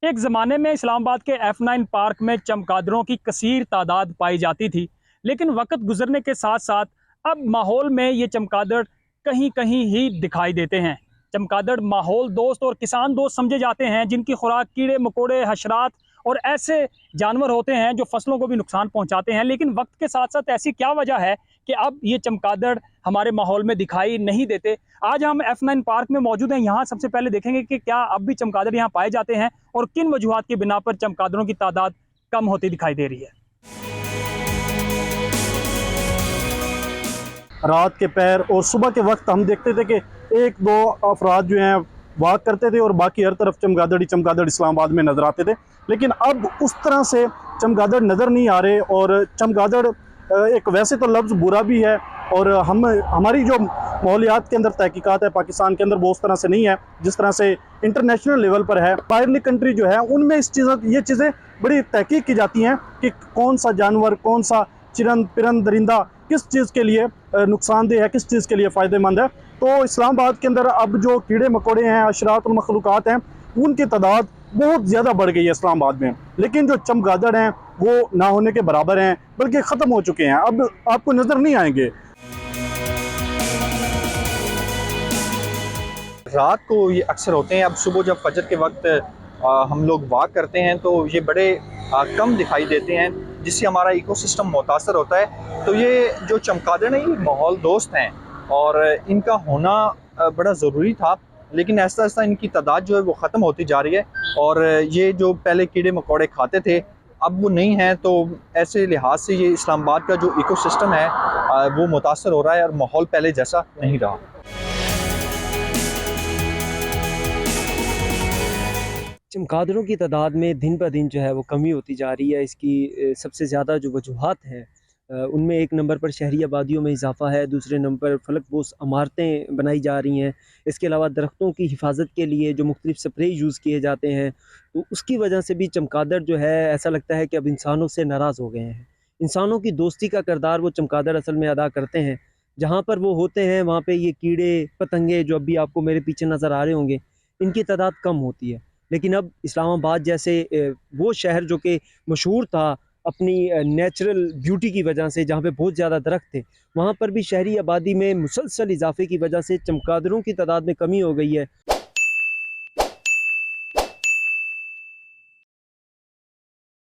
एक ज़माने में इस्लामाबाद के F9 पार्क में चमगादड़ों की कसीर तादाद पाई जाती थी, लेकिन वक्त गुजरने के साथ साथ अब माहौल में ये चमगादड़ कहीं कहीं ही दिखाई देते हैं। चमगादड़ माहौल दोस्त और किसान दोस्त समझे जाते हैं, जिनकी खुराक कीड़े मकोड़े, हशरात और ऐसे जानवर होते हैं जो फसलों को भी नुकसान पहुंचाते हैं। लेकिन वक्त के साथ साथ ऐसी क्या वजह है कि अब ये चमगादड़ हमारे माहौल में दिखाई नहीं देते? आज हम F9 पार्क में मौजूद हैं। यहाँ सबसे पहले देखेंगे कि क्या अब भी चमगादड़ यहाँ पाए जाते हैं और किन वजूहात की बिना पर चमगादड़ों की तादाद कम होती दिखाई दे रही है। रात के पहर और सुबह के वक्त हम देखते थे कि एक दो अफराद जो हैं वॉक करते थे और बाकी हर तरफ चमगादड़ इस्लामाबाद में नज़र आते थे। लेकिन अब उस तरह से चमगादड़ नज़र नहीं आ रहे। और चमगादड़ एक वैसे तो लफ्ज़ बुरा भी है और हमारी जो माहौलियात के अंदर तहकीकात है पाकिस्तान के अंदर वो उस तरह से नहीं है जिस तरह से इंटरनेशनल लेवल पर है। बाहरली कंट्री जो है उनमें ये चीज़ें बड़ी तहकीक की जाती हैं कि कौन सा जानवर, कौन सा चिरंद दरिंदा किस चीज़ के लिए नुकसानदेह है, किस चीज़ के लिए फ़ायदेमंद है। तो इस्लामाबाद के अंदर अब जो कीड़े मकोड़े हैं, अशरात और मखलूक़ात हैं, उनकी तादाद बहुत ज़्यादा बढ़ गई है इस्लामाबाद में। लेकिन जो चमगादड़ हैं वो ना होने के बराबर हैं, बल्कि ख़त्म हो चुके हैं, अब आपको नज़र नहीं आएंगे। रात को ये अक्सर होते हैं। अब सुबह जब फजर के वक्त हम लोग वॉक करते हैं तो ये बड़े कम दिखाई देते हैं, जिससे हमारा इकोसिस्टम मुतासर होता है। तो ये जो चमगादड़ हैं ये माहौल दोस्त हैं और इनका होना बड़ा ज़रूरी था, लेकिन ऐसा ऐसा इनकी तादाद जो है वो ख़त्म होती जा रही है। और ये जो पहले कीड़े मकोड़े खाते थे अब वो नहीं हैं। तो ऐसे लिहाज से ये इस्लामाबाद का जो इकोसिस्टम है वो मुतासर हो रहा है और माहौल पहले जैसा नहीं रहा। चमगादड़ों की तादाद में दिन ब दिन जो है वो कमी होती जा रही है। इसकी सबसे ज़्यादा जो वजूहात हैं उनमें एक नंबर पर शहरी आबादियों में इजाफ़ा है, दूसरे नंबर पर फलकपोश इमारतें बनाई जा रही हैं। इसके अलावा दरख्तों की हिफाजत के लिए जो मुख्तलिफ स्प्रे यूज़ किए जाते हैं, तो उसकी वजह से भी चमगादड़ जो है ऐसा लगता है कि अब इंसानों से नाराज़ हो गए हैं। इंसानों की दोस्ती का किरदार वो चमगादड़ असल में अदा करते हैं। जहाँ पर वो होते हैं वहाँ पर ये कीड़े पतंगे जो अभी आपको मेरे पीछे नज़र आ रहे होंगे, इनकी तादाद कम होती है। लेकिन अब इस्लामाबाद जैसे वो शहर जो कि मशहूर था अपनी नेचुरल ब्यूटी की वजह से, जहाँ पे बहुत ज़्यादा दरख्त थे, वहाँ पर भी शहरी आबादी में मुसलसल इजाफे की वजह से चमगादड़ों की तादाद में कमी हो गई है।